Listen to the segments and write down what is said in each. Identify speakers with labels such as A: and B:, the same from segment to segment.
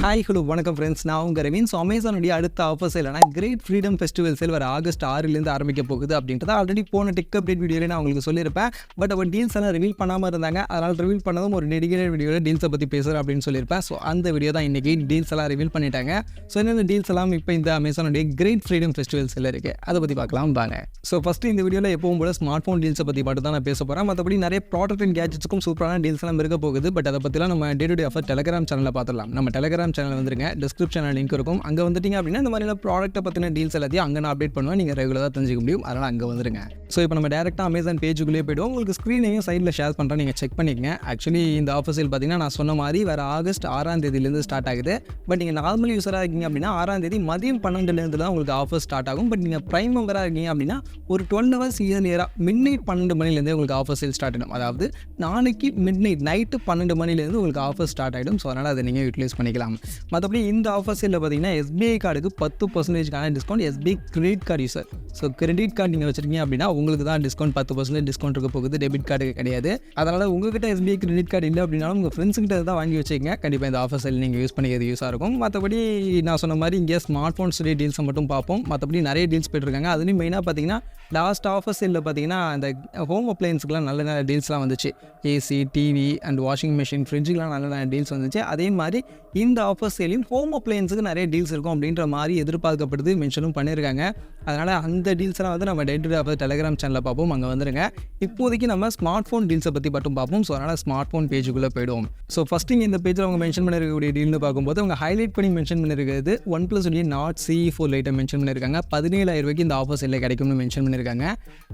A: Hi hello வணக்கம் friends, நான் உங்கள் ரவீன். ஸோ அமேசானுடைய அடுத்த ஆஃபர் சேல்னா கிரேட் ஃப்ரீடம் ஃபெஸ்டிவல் சேல் வர ஆகஸ்ட் 6லேருந்து ஆரம்பிக்க போகுது அப்படின்றத ஆல்ரெடி போன டெக் அப்டேட் வீடியோவில் நான் உங்களுக்கு சொல்லியிருப்பேன். பட் அவர் டீல்ஸ் எல்லாம் ரிவீல் பண்ணாமல் இருந்தாங்க. அதனால் ரிவீல் பண்ணதும் ஒரு டெடிகேட்டட் வீடியோவில் டீல்ஸை பற்றி பேசுகிறேன் அப்படின்னு சொல்லியிருப்பேன். ஸோ அந்த வீடியோ தான் இன்றைக்கி டீல்ஸ் எல்லாம் ரிவீல் பண்ணிட்டாங்க. ஸோ என்னென்ன டீல்ஸ் எல்லாம் இப்போ இந்த அமேசானுடைய கிரேட் ஃப்ரீடம் ஃபெஸ்டிவல் சேல் இருக்குது, அதை பற்றி பார்க்கலாம் வாங்க. ஸோ ஃபஸ்ட்டு இந்த வீடியோவில் எப்பவும் போல ஸ்மார்ட் ஃபோன் டீல்ஸை பற்றி மட்டும் தான் நான் பேச போகிறேன். மற்றபடி நிறைய ப்ராடக்ட் அண்ட் கேஜெட்ஸுக்கும் சூப்பரான டீல்ஸ் எல்லாம் இருக்க போகுது. பட் அதை பற்றிலாம் நம்ம day to day offer Telegram சேனலில் பார்த்துடலாம். நம்ம டெலிகிராம் சேனல் வந்துருங்க, டிஸ்கிரிப்ஷனில் லிங்க் இருக்கும். அங்கே வந்துட்டிங்க அப்படின்னா இந்த மாதிரியான ப்ராடக்ட்டை பற்றின டீல்ஸ் எல்லாத்தையும் அங்கே நான் அப்டேட் பண்ணுவேன். நீங்கள் ரெகுலராக தெரிஞ்சிக்க முடியும். அதனால் அங்கே வந்துருங்க. ஸோ இப்போ நம்ம டேரெக்டாக அமேசான் பேஜுக்குள்ளேயே போய்டுவோம். உங்களுக்கு ஸ்க்ரீனையும் சைடில் ஷேர் பண்ணுறேன், நீங்கள் செக் பண்ணிக்கங்க. ஆக்சுவலி இந்த ஆஃபர் சேல் பார்த்தீங்கன்னா நான் சொன்ன மாதிரி வேறு ஆகஸ்ட் 6ஆம் தேதியிலேருந்து ஸ்டார்ட் ஆகுது. பட் நீங்கள் நார்மல் யூஸராக இருக்கீங்க அப்படின்னா 6ஆம் தேதி மதியம் 12லேருந்து தான் உங்களுக்கு ஆஃபர் ஸ்டார்ட் ஆகும். பட் நீங்கள் ப்ரைம் மெம்பராக இருக்கீங்க அப்படின்னா ஒரு 12 ஹவர்ஸ் இயர்லியராக மிட்நைட் 12 மணிலேருந்தே உங்களுக்கு ஆஃபர் சேல் ஸ்டார்ட் ஆகிடும். அதாவது நாளைக்கு மிட்நைட் நைட்டு 12 மணிலேருந்து உங்களுக்கு ஆஃபர் ஸ்டார்ட் ஆகிடும். ஸோ அதனால் அதை நீங்கள் யூட்டிலைஸ் பண்ணிக்கலாம். மற்றபடி இந்த ஆஃபர் சேலில் பார்த்தீங்கன்னா எஸ்பிஐ கார்டுக்கு 10% discount. SBI credit card user, so credit card நீங்கள் வச்சுருக்கீங்க அப்படின்னா உங்களுக்கு தான் டிஸ்கவுண்ட் 10% டிஸ்கவுண்ட் இருக்க போகுது. டெபிட் கார்டுக்கு கிடையாது. அதனால் உங்கள்கிட்ட எஸ்பிஐ கிரெடிட் கார்டு இல்லை அப்படின்னாலும் உங்கள் ஃப்ரெண்ட்ஸுக்கிட்ட தான் வாங்கி வச்சுக்கங்க. கண்டிப்பாக இந்த ஆஃபர் சேல் நீங்கள் யூஸ் பண்ணிக்கிறது யூஸாக இருக்கும். மற்றபடி நான் சொன்ன மாதிரி இங்கே ஸ்மார்ட் ஃபோன்ஸ் டீல்ஸை மட்டும் பார்ப்போம். மற்றபடி நிறைய டீல்ஸ் போய்ட்டுருக்காங்க. அதுலேயும் மெயினாக பார்த்தீங்கன்னா லாஸ்ட் ஆஃபர் சேலில் பார்த்தீங்கன்னா அந்த ஹோம் அப்ளையன்ஸுக்குலாம் நல்ல நல்ல டீல்ஸ்லாம் வந்துச்சு. AC, TV and washing machine, ஃப்ரிட்ஜுக்கெலாம் நல்ல நல்ல டீல்ஸ் வந்துச்சு. அதே மாதிரி இந்த ஆஃபர் சேலையும் ஹோம் அப்ளையன்ஸுக்கு நிறைய டீல்ஸ் இருக்கும் அப்படின்ற மாதிரி எதிர்பார்க்கப்படுது, மென்ஷனும் பண்ணியிருக்காங்க. அதனால் அந்த டீல்ஸ்லாம் வந்து நம்ம day to day offer Telegram சேனலில் பார்ப்போம். அங்கே வந்துருங்க. இப்போதைக்கு நம்ம ஸ்மார்ட் ஃபோன் டீல்ஸை பற்றி மட்டும் பார்ப்போம். ஸோ அதனால் ஸ்மார்ட் ஃபோன் பேஜுக்குள்ளே போய்டுவோம். ஸோ ஃபஸ்ட்டு இந்த பேஜில் அவங்க மென்ஷன் பண்ணியிருக்கக்கூடிய டீல்னு பார்க்கும்போது அவங்க ஹைலைட் பண்ணி மென்ஷன் பண்ணியிருக்கிறது OnePlus Nord CE4 லைட்டை மென்ஷன் பண்ணியிருக்காங்க. 17,000 ரூபாய்க்கு இந்த ஆஃபர் சேலில் கிடைக்கும்னு மென்ஷன் பண்ணியிருக்காங்க.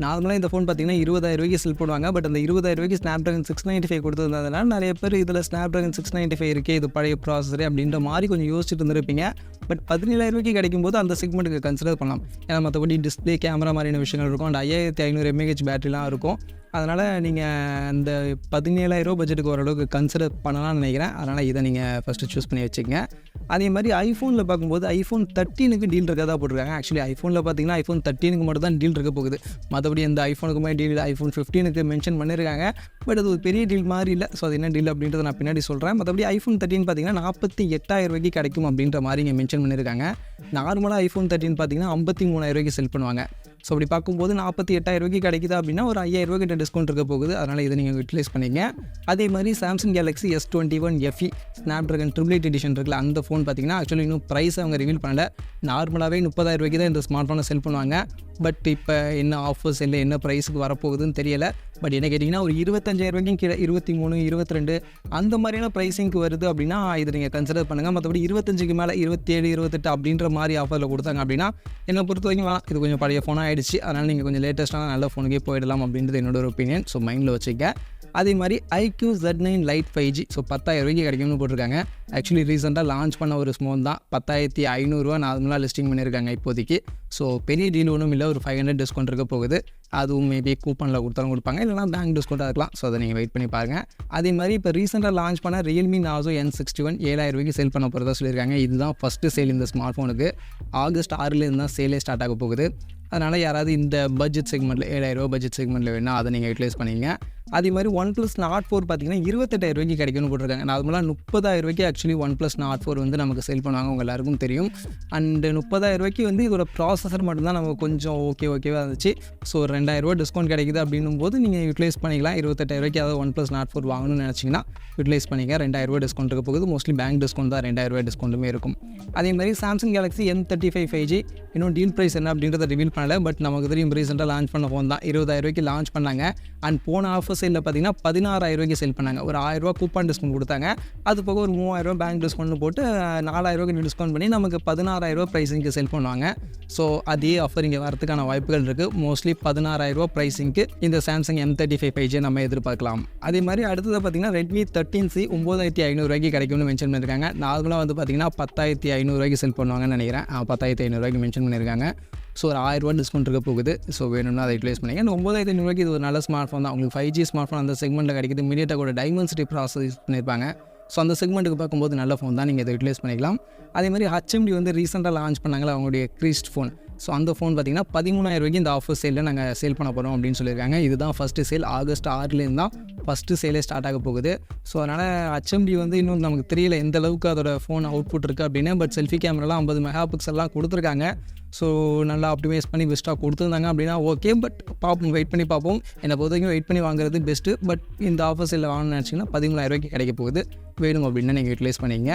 A: நார்மலாக இந்த ஃபோன் பார்த்தீங்கன்னா 20,000 ரூபாய்க்கு செல் பண்ணுவாங்க. பட் அந்த 20,000 ரூபாய்க்கு Snapdragon 695 கொடுத்துருந்ததுனால நிறைய பேர் இதில் Snapdragon 695 இருக்கே, இது பழைய ப்ராசஸரே அப்படின்ற மாதிரி கொஞ்சம் யோசிச்சுட்டு இருந்திருப்பீங்க. பட் 17,000 ரூபாய்க்கு கிடைக்கும்போது அந்த செக்மெண்ட்டுக்கு கன்சிடர் பண்ணலாம். ஏன்னா மற்றபடி டிஸ்பிளே, கேமரா மாதிரியான விஷயங்கள் இருக்கும். அண்ட் 5500 mAh பேட்டரிலாம் இருக்கும். அதனால் நீங்கள் அந்த 17,000 ரூபா பட்ஜெட்டுக்கு ஓரளவுக்கு கன்சிடர் பண்ணலாம்னு நினைக்கிறேன். அதனால் இதை நீங்கள் ஃபஸ்ட்டு சூஸ் பண்ணி வச்சுக்கங்க. அதே மாதிரி ஐஃபோனில் பார்க்கும்போது iPhone 13க்கு டீல் இருக்கதா போட்டிருக்காங்க. ஆக்சுவலி ஐஃபோனில் பார்த்தீங்கன்னா iPhone 13க்கு மட்டும் தான் டீல் இருக்க போகுது. மற்றபடி எந்த ஐஃபோனுக்குமே டீல் இல்லை. iPhone 15க்கு மென்ஷன் பண்ணியிருக்காங்க. பட் அது ஒரு பெரிய டீல் மாதிரி இல்லை. ஸோ அது என்ன டீல் அப்படின்றத நான் பின்னாடி சொல்கிறேன். மற்றபடி iPhone 13 பார்த்தீங்கன்னா 48,000 ரூபாய்க்கு கிடைக்கும் அப்படின்ற மாதிரி இங்கே மென்ஷன் பண்ணியிருக்காங்க. நார்மலாக iPhone 13 பார்த்தீங்கன்னா 53,000 ரூபாய்க்கு செல் பண்ணுவாங்க. ஸோ அப்படி பார்க்கும்போது 48,000 ரூபாய்க்கு கிடைக்குது அப்படின்னா ஒரு 5,000 ரூபாய்க்கு டிஸ்கவுண்ட் இருக்க போகுது. அதனால் இதை நீங்கள் யூட்டிலைஸ் பண்ணிங்க. அதே மாதிரி Samsung Galaxy S21 FE Snapdragon 888 edition இருக்குல்ல, அந்த ஃபோன் பார்த்தீங்கன்னா ஆக்சுவலி இன்னும் ப்ரைஸ் அவங்க ரிவீல் பண்ணல. நார்மலாகவே 30,000 ரூபாய்க்கு தான் இந்த ஸ்மார்ட் ஃபோனை செல் பண்ணுவாங்க. பட் இப்போ என்ன ஆஃபர்ஸ் இல்லை, என்ன ப்ரைஸுக்கு வரப்போகுதுன்னு தெரியலை. பட் என்ன கேட்டிங்கன்னா ஒரு 25,000 ரூபாய்க்கும் கீழே 23, 22 அந்த மாதிரியான ப்ரைஸிங்க்கு வருது அப்படின்னா இதை நீங்கள் கன்சிடர் பண்ணுங்கள். மற்றபடி 25க்கு மேலே 27, 28 அப்படின்ற மாதிரி ஆஃபரில் கொடுத்தாங்க அப்படின்னா என்னை பொறுத்த வரைக்கும் இது கொஞ்சம் பழைய ஃபோனாக ஆகிடுச்சு. அதனால் நீங்கள் கொஞ்சம் லேட்டஸ்ட்டான நல்ல ஃபோனுக்கே போயிடலாம் அப்படின்றது என்னோட ஒரு ஒப்பீனியன். ஸோ மைண்டில் வச்சுக்க. அதே மாதிரி iQ Z9 Lite 5G so 10,000 ரூபாய்க்கு கிடைக்கும்னு போட்டிருக்காங்க. ஆக்சுவலி ரீசெண்டாக லான்ச் பண்ண ஒரு ஸ்மோன் தான். 10,500 ரூபா நார்மலாக லிஸ்டிங் பண்ணியிருக்காங்க இப்போதைக்கு. ஸோ பெரிய டீல் ஒன்றும் இல்லை. ஒரு 500 டிஸ்கவுண்ட் இருக்க போகுது. அதுவும் மேபி கூப்பனில் கொடுத்தாலும் கொடுப்பாங்க, இல்லைனா பேங்க் டிஸ்கவுண்ட்டாக இருக்கலாம். ஸோ அதை நீங்கள் வெயிட் பண்ணி பாருங்கள். அதே மாதிரி இப்போ ரீசெண்டாக லான்ச் பண்ண Realme Narzo N61 7,000 ரூபாய்க்கு சேல் பண்ண போகிறதா சொல்லியிருக்காங்க. இதுதான் ஃபஸ்ட்டு சேல் இந்த ஸ்மார்ட் ஃபோனுக்கு. ஆகஸ்ட் 6லேருந்து தான் சேலே ஸ்டார்ட் ஆக போகுது. அதனால் யாராவது இந்த பட்ஜெட் செக்மெண்ட்டில் 7,000 ரூபா பட்ஜெட் செக்மெண்ட்டில் வேணால் அதை நீங்கள் யூட்டிலைஸ் பண்ணிங்க. அதே மாதிரி OnePlus Nord 4 பார்த்தீங்கன்னா 28,000 ரூபாய்க்கு கிடைக்கும்னு போட்டிருக்காங்க. நார்மலாக 30,000 ரூபாய்க்கு ஆக்சுவலி OnePlus Nord 4 வந்து நமக்கு சேல் பண்ணுவாங்க, உங்கள் எல்லாருக்கும் தெரியும். அண்டு 30,000 ரூபாய்க்கு வந்து இதோட ப்ராசஸர் மட்டும்தான் நமக்கு கொஞ்சம் ஓகேவாக இருந்துச்சு. ஸோ 2,000 ரூபா டிஸ்கவுண்ட் கிடைக்குது அப்படின்னும் போது நீங்கள் யூட்டிலைஸ் பண்ணிக்கலாம். 28,000 ரூபாய்க்கு அதாவது OnePlus Nord 4 வாங்கணும்னு நினச்சிங்கன்னா யூட்டிலைஸ் பண்ணிங்க. 2,000 ரூபா டிஸ்கவுண்ட் இருக்க போகுது. மோஸ்ட்லி பேங்க் டிஸ்கவுண்ட் தான் 2,000 ரூபா டிஸ்கவுண்ட்டுமே இருக்கும். அதே மாதிரி Samsung Galaxy M35 5G இன்னும் டீல் ப்ரைஸ் என்ன அப்படின்றத ரிவீல் பண்ணலை. பட் நமக்கு தெரியும் ரீசெண்டாக லான்ச் பண்ண ஃபோன் தான். 20,000 ரூபாய்க்கு லான்ச் பண்ணாங்க. அண்ட் போன ஆஃபர் சேலில் பார்த்தீங்கன்னா 16,000 ரூபாய்க்கு செல் பண்ணாங்க. ஒரு 1,000 ரூபா கூப்பான் டிஸ்கவுண்ட் கொடுத்தாங்க. அது போக ஒரு 3,000 ரூபா பேங்க் டிஸ்கவுண்ட் போட்டு 4,000 ரூபாய்க்கு டிஸ்கவுண்ட் பண்ணி நமக்கு 16,000 ரூபா ப்ரைஸிங்க்கு செல் பண்ணுவாங்க. ஸோ அதே ஆஃபர் இங்கே வரதுக்கான வாய்ப்புகள் இருக்குது. மோஸ்ட்லி 16,000 ரூபா ப்ரைஸிங்க்கு இந்த Samsung M35 5G நம்ம எதிர்பார்க்கலாம். அதே மாதிரி அடுத்தது பார்த்தீங்கன்னா Redmi 13C 9,500 ரூபாய்க்கு கிடைக்கும்னு மென்ஷன் பண்ணியிருக்காங்க. நார்மலாக வந்து பார்த்தீங்கன்னா 10,500 ரூபாய்க்கு செல் பண்ணுவாங்கன்னு நினைக்கிறேன். 10,500 ரூபாய்க்கு மென்ஷன் பண்ணியிருக்காங்க. ஸோ ஒரு 1,000 ரூபா டிஸ்கவுண்ட் இருக்க போகுது. ஸோ வேணும்னா அதை யூட்டிலைஸ் பண்ணிங்க. 9,500 ரூபாய்க்கு இது ஒரு நல்ல ஸ்மார்ட் ஃபோன் தான். உங்களுக்கு 5G ஸ்மார்ட் ஃபோன் அந்த செக்மெண்ட்டில் கிடைக்குது. மீடியாடெக்கோட Dimensity ப்ராசஸ் யூஸ் பண்ணியிருப்பாங்க. ஸோ அந்த செக்மெண்ட்டுக்கு பார்க்கும்போது நல்ல ஃபோன் தான், நீங்கள் இதை யூட்டிலைஸ் பண்ணிக்கலாம். அதே மாதிரி HMD வந்து ரீசெண்டாக லான்ச் பண்ணாங்களா அவங்களுடைய க்ரீஸ்ட் ஃபோன். ஸோ அந்த ஃபோன் பார்த்திங்கன்னா 13,000 இந்த ஆஃபர் சேலில் நாங்கள் சேல் பண்ண போகிறோம் அப்படின்னு சொல்லியிருக்காங்க. இதுதான் ஃபஸ்ட்டு சேல். ஆகஸ்ட் 6லேருந்து தான் ஃபஸ்ட்டு சேலே ஸ்டார்ட் ஆக போகுது. ஸோ அதனால் HMD இன்னும் நமக்கு தெரியல எந்த அளவுக்கு அதோட ஃபோன் அவுட்புட் இருக்குது அப்படின்னு. பட் செல்ஃபி கேமராலாம் 50 மெகா பிக்சல்லாம் கொடுத்துருக்காங்க. ஸோ நல்லா ஆப்டிமைஸ் பண்ணி பெஸ்ட்டாக கொடுத்துருந்தாங்க அப்படின்னா ஓகே. பட் பார்ப்போம், வெயிட் பண்ணி பார்ப்போம். என்னை பொறுத்த வரைக்கும் வெயிட் பண்ணி வாங்குறது பெஸ்ட்டு. பட் இந்த ஆஃபர் சேலில் வாங்கணும்னு நினச்சிங்கன்னா 13,000 கிடைக்க போகுது. வேணும் அப்படின்னா நீங்கள் யூட்டிலைஸ் பண்ணிங்க.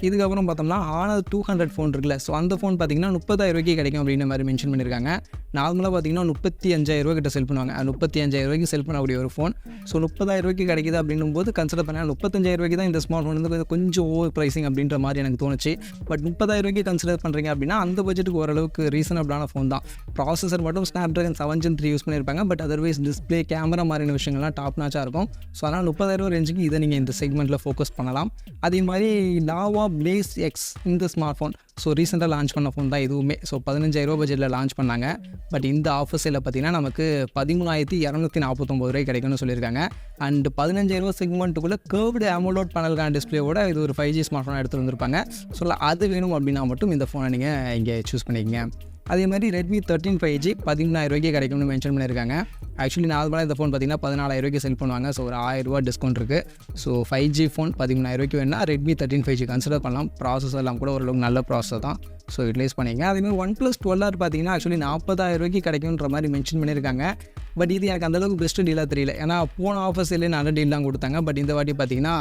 A: இதுக்கப்புறம் பார்த்தோம்னா Honor 200 ஃபோன் இருக்குல்ல, ஸோ அந்த ஃபோன் பார்த்திங்கன்னா 30,000 கிடைக்கும் அப்படின்ற மாதிரி மென்ஷன் பண்ணியிருக்காங்க. நார்மலாக பார்த்திங்கன்னா 35,000 கிட்ட செல் பண்ணுவாங்க. 35,000 செல் பண்ணக்கூடிய ஒரு ஃபோன். ஸோ 30,000 கிடைக்குது அப்படின்னும் போது கன்சிடர் பண்ணால் 35,000 தான் இந்த ஸ்மார்ட் ஃபோன் கொஞ்சம் ஓவர் ப்ரைஸிங் அப்படின்ற மாதிரி எனக்கு தோணுச்சு. பட் 30,000 கன்சிடர் பண்ணுறீங்க அப்படின்னா அந்த பட்ஜெட்டுக்கு ஓரளவுக்கு ரீசனபிளான ஃபோன் தான். ப்ராசஸர் மட்டும் Snapdragon 7 Gen 3 யூஸ் பண்ணியிருப்பாங்க. பட் அதர்வைஸ் டிஸ்பிளே, கேமரா மாதிரியான விஷயங்கள்லாம் டாப் நாச்சாக இருக்கும். ஸோ அதனால் 30,000 ரேஞ்சுக்கு இதை நீங்கள் இந்த செக்மெண்ட்டில் ஃபோக்கஸ் பண்ணலாம். அதே மாதிரி Lava Blaze X இந்த ஸ்மார்ட் ஃபோன் ஸோ ரீசெண்டாக லான்ச் பண்ண ஃபோன் தான் இதுவுமே. ஸோ 15,000 பட்ஜெட்டில் லான்ச் பண்ணாங்க. பட் இந்த ஆஃபர் சேலில் பார்த்தீங்கன்னா நமக்கு 13,249 கிடைக்கும்னு சொல்லியிருக்காங்க. அண்ட் 15,000 செக்மெண்ட்டுக்குள்ளே கர்வ்டு AMOLED பேனலுக்கான டிஸ்பிளேவோட இது ஒரு 5G ஸ்மார்ட் ஃபோன் எடுத்து வந்திருப்பாங்க. ஸோ அது வேணும் அப்படின்னா மட்டும் இந்த ஃபோனை நீங்கள் இங்கே சூஸ் பண்ணிக்கங்க. அதே மாதிரி Redmi 13 5G 13,000 கிடைக்கும்னு மென்ஷன் பண்ணியிருக்காங்க. ஆக்சுவலி நார்மலாக இந்த ஃபோன் பார்த்திங்கன்னா 14,000 செல் பண்ணுவாங்க. ஸோ ஒரு 1,000 டிஸ்கவுண்ட் இருக்குது. ஸோ 5G ஃபோன் 13,000 வேணுன்னா Redmi 13 5G கன்சிடர் பண்ணலாம். ப்ராசஸர்லாம் கூட ஓரளவுக்கு நல்ல ப்ராசஸர் தான். ஸோ யூட்டிலைஸ் பண்ணிங்க. அதேமாதிரி OnePlus 12R பார்த்தீங்கன்னா ஆக்சுவலி 40,000 கிடைக்குன்ற மாதிரி மென்ஷன் பண்ணியிருக்காங்க. பட் இது எனக்கு அந்தளவுக்கு பெஸ்ட்டு டீலாக தெரியல. ஏன்னா போன ஆஃபர் சேலே நல்ல டீல் தான் கொடுத்தாங்க. பட் இந்த வாட்டி பார்த்தீங்கன்னா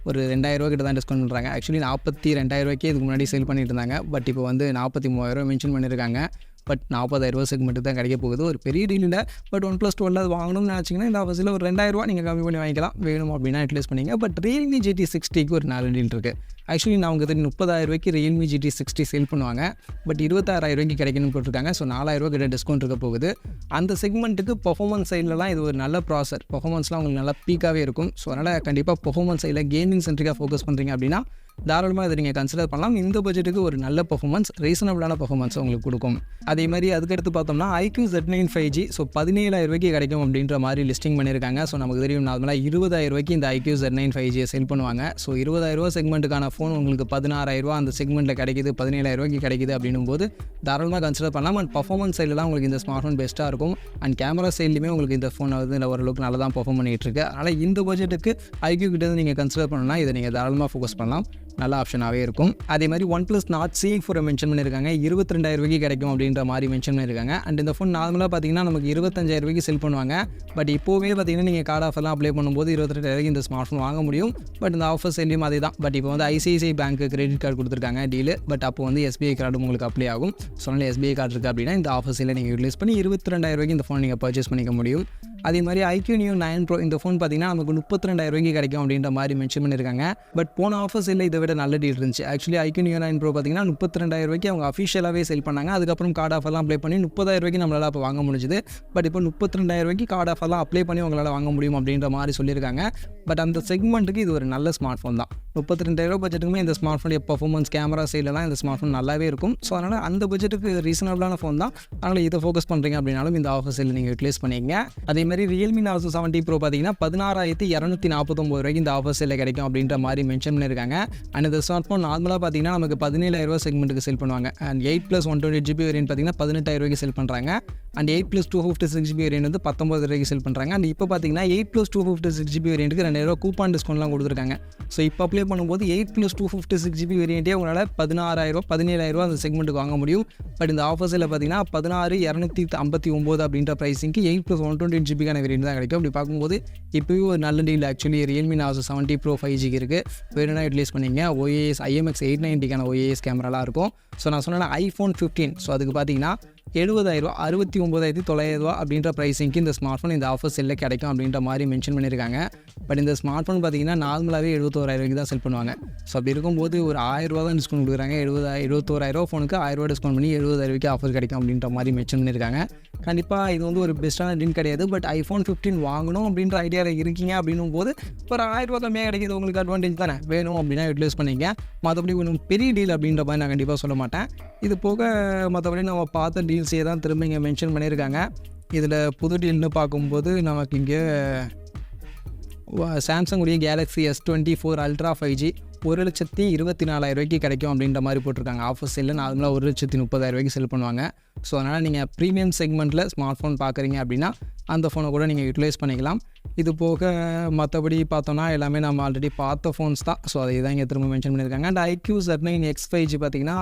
A: ஒரு 2,000 கிட்ட தான் டிஸ்கவுண்ட் பண்ணுறாங்க. ஆக்சுவலி 42,000 இதுக்கு முன்னாடி சேல் பண்ணிட்டு இருந்தாங்க. பட் இப்போ 43,000 மென்ஷன் பண்ணியிருக்காங்க. பட் 40,000 செக்மெண்ட்டு தான் கிடைக்க போகுது. ஒரு பெரிய டீல் இல்லை. பட் OnePlus 12 அது வாங்கணும்னு நினச்சிங்கன்னா இந்த ஆஃபர்ஸில் ஒரு 2,000 நீங்கள் கம்மி பண்ணி வாங்கிக்கலாம். வேணும் அப்படின்னா யூட்டிலைஸ் பண்ணிங்க. பட் Realme GT 60க்கு ஒரு நல்ல டீல் இருக்குது. ஆக்சுவலி நான் உங்களுக்கு 30,000 Realme GT 60 சேல் பண்ணுவாங்க. பட் 26,000 கிடைக்கணும்னு போட்டிருக்காங்க. ஸோ 4,000 கிட்ட டிஸ்கவுண்ட் இருக்க போகுது. அந்த செக்மெண்ட்டுக்கு பர்ஃபார்மன்ஸ் சைட்லலாம் இது ஒரு நல்ல ப்ராசர். பர்ஃபார்மன்ஸ்லாம் உங்களுக்கு நல்லா பீக்காகவே இருக்கும். ஸோ அதனால் கண்டிப்பாக பர்ஃபார்மன்ஸ் சைடில் கேமிங் சென்ட்ரிக்காக ஃபோக்கஸ் பண்ணுறீங்க அப்படின்னா தாராளமாக இதை நீங்கள் கன்சிடர் பண்ணலாம். இந்த பட்ஜெட்டுக்கு ஒரு நல்ல பர்ஃபார்மன்ஸ், ரீசனபிளான பர்ஃபார்மன்ஸ் உங்களுக்கு கொடுக்கும். அதே மாதிரி அதுக்கடுத்து பார்த்தோம்னா iQ Z9 5G ஸோ 17,000 கிடைக்கும் அப்படின்ற மாதிரி லிஸ்டிங் பண்ணியிருக்காங்க. ஸோ நமக்கு தெரியும் நார்மலாக 20,000 இந்த iQ Z9 5G செல் பண்ணுவாங்க. ஸோ 20,000 செக்மெண்ட்டுக்கான ஃபோன் உங்களுக்கு 16,000 அந்த செக்மெண்ட்டில் கிடைக்குது, 17,000 கிடைக்குது அப்படின்னும் போது தாராளமாக கன்சிடர் பண்ணலாம். அண்ட் பர்ஃபார்மன்ஸ் சைட்லாம் உங்களுக்கு இந்த ஸ்மார்ட் ஃபோன் பெஸ்ட்டாக இருக்கும். அண்ட் கேமரா சைட்லையுமே உங்களுக்கு இந்த ஃபோன் ஓரளவுக்கு நல்லா தான் பர்ஃபார்ம் பண்ணிகிட்டு இருக்கு. அதனால் இந்த பட்ஜெட்டுக்கு iQ கிட்ட நீங்கள் கன்சிடர் பண்ணணும்னா இதை நீங்கள் தாராளமாக ஃபோக்கஸ் பண்ணலாம். நல்ல ஆப்ஷனாகவே இருக்கும். அதே மாதிரி OnePlus Nord C4 மென்ஷன் பண்ணியிருக்காங்க. 22,000 கிடைக்கும் அப்படின்ற மாதிரி மென்ஷன் பண்ணியிருக்காங்க. அண்ட் இந்த ஃபோன் நார்மலாக பார்த்தீங்கன்னா நமக்கு 25,000 செல் பண்ணுவாங்க. பட் இப்போவே பார்த்தீங்கன்னா நீங்கள் கார்டு ஆஃபர்லாம் அப்ளை பண்ணும்போது 22,000 இந்த ஸ்மார்ட் ஃபோன் வாங்க முடியும். பட் இந்த ஆஃபர் சேல்லையும் அதே தான். பட் இப்போ ICICI பேங்க் கிரெடிட் கார்டு கொடுத்துருக்காங்க டீலு. பட் அப்போ SBI கார்டு உங்களுக்கு அப்ளை ஆகும். ஸோ அதனால் SBI கார்டு இருக்குது அப்படின்னா இந்த ஆஃபர் சேலை நீங்கள் யூட்டிலைஸ் பண்ணி 22,000 இந்த ஃபோன் நீங்கள் பர்ச்சேஸ் பண்ணிக்க முடியும். அதே மாதிரி iQ Neo 9 Pro இந்த ஃபோன் பார்த்தீங்கன்னா நமக்கு 32,000 கிடைக்கும் அப்படின்ற மாதிரி மென்ஷன் பண்ணியிருக்காங்க. பட் போன ஆஃபர்ஸ் இல்லை இதை விட நல்ல டீல் இருந்துச்சு. ஆக்சுவலி iQ Neo 9 Pro பார்த்தீங்கன்னா 32,000 அவங்க அஃபிஷியலாகவே செல் பண்ணாங்க. அதுக்கப்புறம் கார்டு ஆஃபர்லாம் அப்ளை பண்ணி 30,000 நம்மளால் அப்போ வாங்க முடிஞ்சுது. பட் இப்போ 32,000 கார்டு ஆஃபர்லாம் அப்ளை பண்ணி உங்களால் வாங்க முடியும் அப்படின்ற மாதிரி சொல்லியிருக்காங்க. பட் அந்த செக்மெண்ட்டுக்கு இது ஒரு நல்ல ஸ்மார்ட் ஃபோன் தான். 32,000 பட்ஜெட்டுக்குமே இந்த ஸ்மார்ட் ஃபோன் பர்ஃபார்மன்ஸ் கேமரா சைட்லாம் இந்த ஸ்மார்ட் ஃபோன் நல்லாவே இருக்கும். ஸோ அதனால் அந்த பட்ஜெட்டுக்கு ரீசனபிளான ஃபோன் தான். அதனால் இதை ஃபோக்கஸ் பண்ணுறீங்க அப்படின்னாலும் இந்த ஆஃபர் சைடில் நீங்கள் யூட்டிலைஸ் பண்ணிங்க. அதே மாதிரி Realme Narzo 70 Pro பார்த்தீங்கன்னா 16,249 இந்த ஆஃபர் சேலில் கிடைக்கும் அப்படின்ற மாதிரி மென்ஷன் பண்ணியிருக்காங்க. அண்ட் இந்த ஸ்மார்ட் ஃபோன் நார்மலாக பார்த்தீங்கன்னா நமக்கு 17,000 செக்மெண்ட்டுக்கு செல் பண்ணுவாங்க. அண்ட் 8+128GB வேரியன்ட் பார்த்தீங்கன்னா 18,000 செல் பண்ணுறாங்க. அண்ட் 8+256GB வேரியன்ட் 19,000 செல் பண்ணுறாங்க. அண்ட் இப்போ பார்த்தீங்கன்னா 8+256GB வேரியன்ட்டுக்கு 2,000 கூப்பான் டிஸ்கவுண்ட்லாம் கொடுத்துருக்காங்க. ஸோ இப்போ அப்ளை பண்ணும்போது 8+256GB வேரியன்ட்டே உங்களால் 16,000 17,000 அந்த செக்மெண்ட்டுக்கு வாங்க முடியும். பட் இந்த ஆஃபர் சேலில் பார்த்தீங்கன்னா 16,259 அப்படின்ற ப்ரைஸிங்க்கு 8+128GB வேரியன்ட் தான் கிடைக்கும். அப்படி பார்க்கும்போது இப்போயும் ஒரு நல்ல deal actually Realme Narzo 70 Pro 5G இருக்குது. வேணும்னா யூட்டிலைஸ் பண்ணிங்க. OIS IMX 890 OIS கேமராலாம் இருக்கும். ஸோ நான் சொன்னேன் iPhone 15 ஸோ அதுக்கு பார்த்தீங்கன்னா 70,000 69,900 அப்படின்ற ப்ரைஸிங்க்கு இந்த ஸ்மார்ட் ஃபோன் இந்த ஆஃபர் செல்லில் கிடைக்கும் அப்படின்ற மாதிரி மென்ஷன் பண்ணியிருக்காங்க. பட் இந்த ஸ்மார்ட் ஃபோன் பார்த்தீங்கன்னா நார்மலாகவே 71,000 தான் செல் பண்ணுவாங்க. ஸோ அப்படி இருக்கும்போது ஒரு 1,000 தான் டிஸ்கவுண்ட் கொடுக்குறாங்க. 71,000 ஃபோனுக்கு 1,000 டிஸ்கவுண்ட் பண்ணி 70,000 ஆஃபர் கிடைக்கும் அப்படின்ற மாதிரி மென்ஷன் பண்ணியிருக்காங்க. கண்டிப்பாக இது ஒரு பெஸ்ட்டான டீல் கிடையாது. பட் iPhone 15 வாங்கணும் அப்படின்ற ஐடியாவில் இருக்கீங்க அப்படின்னும் போது ஒரு 1,000 கம்மியாக கிடைக்கிது உங்களுக்கு அட்வான்டேஜ் தானே. வேணும் அப்படின்னா யூட்டிலைஸ் பண்ணிங்க. மற்றபடி ஒன்றும் பெரிய டீல் அப்படின்ற மாதிரி நான் கண்டிப்பாக சொல்ல மாட்டேன். இது போக மற்றபடி நம்ம பார்த்த டீல்ஸே தான் திரும்ப இங்கே மென்ஷன் பண்ணியிருக்காங்க. இதில் புது டீல்னு பார்க்கும்போது நமக்கு இங்கே சாம்சங் உடைய Galaxy S24 Ultra 5G 1,24,000 கிடைக்கும் அப்படின்ற மாதிரி போட்டிருக்காங்க. ஆஃபர் சேலில் நார்மலாக 1,30,000 செல் பண்ணுவாங்க. ஸோ அதனால் நீங்கள் ப்ரீமியம் செக்மெண்ட்டில் ஸ்மார்ட் ஃபோன் பார்க்குறீங்க அப்படின்னா அந்த ஃபோனை கூட நீங்கள் யூட்டிலைஸ் பண்ணிக்கலாம். இது போக மற்றபடி பார்த்தோன்னா எல்லாமே நம்ம ஆல்ரெடி பார்த்த ஃபோன்ஸ் தான். ஸோ அதை தான் இங்கே திரும்ப மென்ஷன் பண்ணியிருக்காங்க. அண்ட் IQ Z9 X5G பார்த்திங்கன்னா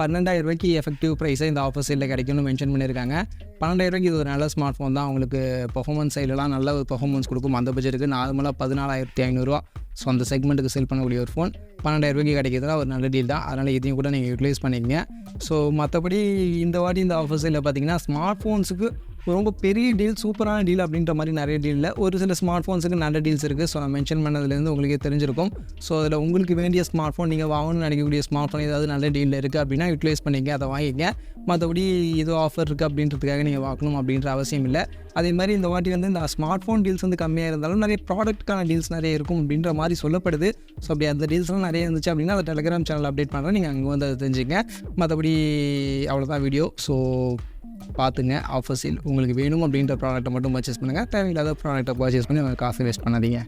A: 12,000 எஃபெக்டிவ் ப்ரைஸை இந்த ஆஃபர் சேலில் கிடைக்கும்னு மென்ஷன் பண்ணியிருக்காங்க. 12,000 இது ஒரு நல்ல ஸ்மார்ட் ஃபோன் தான். உங்களுக்கு பெர்ஃபார்மன்ஸ் சைட்லாம் நல்ல ஒரு பெர்ஃபார்மன்ஸ் கொடுக்கும். அந்த பட்ஜெட்டுக்கு நார்மலாக 14,500. ஸோ அந்த செக்மெண்ட்டுக்கு செல் பண்ணக்கூடிய ஒரு ஃபோன் 12,000 கிடைக்கிறதுனா ஒரு நல்ல டீல் தான். அதனால் இதையும் கூட நீங்கள் யூட்டிலைஸ் பண்ணிக்கங்க. ஸோ மற்றபடி இந்த வாட்டி இந்த ஆஃபர் சேலில் பார்த்திங்கன்னா ஸ்மார்ட் ஃபோன்ஸுக்கு ரொம்ப பெரிய டீல், சூப்பரான டீல் அப்படின்ற மாதிரி நிறைய டீல் இல்லை. ஒரு சில ஸ்மார்ட் ஃபோன்ஸுக்கு நல்ல டீல்ஸ் இருக்குது. ஸோ நான் மென்ஷன் பண்ணதுலேருந்து உங்களுக்கே தெரிஞ்சிருக்கும். ஸோ அதில் உங்களுக்கு வேண்டிய ஸ்மார்ட் ஃபோன், நீங்கள் வாங்கணும்னு நினைக்கக்கூடிய ஸ்மார்ட் ஃபோன் ஏதாவது நல்ல டீலில் இருக்குது அப்படின்னா யூட்டிலைஸ் பண்ணிங்க, அதை வாங்கிங்க. மற்றபடி ஏதோ ஆஃபர் இருக்குது அப்படின்றதுக்காக நீங்கள் வாங்கணும் அப்படின்ற அவசியம் இல்லை. அதே மாதிரி இந்த வாட்டி வந்து இந்த ஸ்மார்ட் ஃபோன் டீல்ஸ் வந்து கம்மியாக இருந்தாலும் நிறைய ப்ராடக்ட்கான டீல்ஸ் நிறைய இருக்கும் அப்படின்ற மாதிரி சொல்லப்படுது. ஸோ அப்படி அந்த டீல்ஸ்லாம் நிறைய இருந்துச்சு அப்படின்னா அதை டெலிகிராம் சேனல் அப்டேட் பண்ணுறேன், நீங்கள் அங்கே வந்து அதை தெரிஞ்சுங்க. மற்றபடி அவ்வளோதான் வீடியோ. ஸோ பார்த்துங்க, ஆஃபர் சேல் உங்களுக்கு வேணும் அப்படின்ற ப்ராடக்ட்டை மட்டும் பர்ச்சேஸ் பண்ணுங்கள். தேவையில்லாத ப்ராடக்ட்டை பர்ச்சேஸ் பண்ணி காசு வேஸ்ட் பண்ணாதீங்க.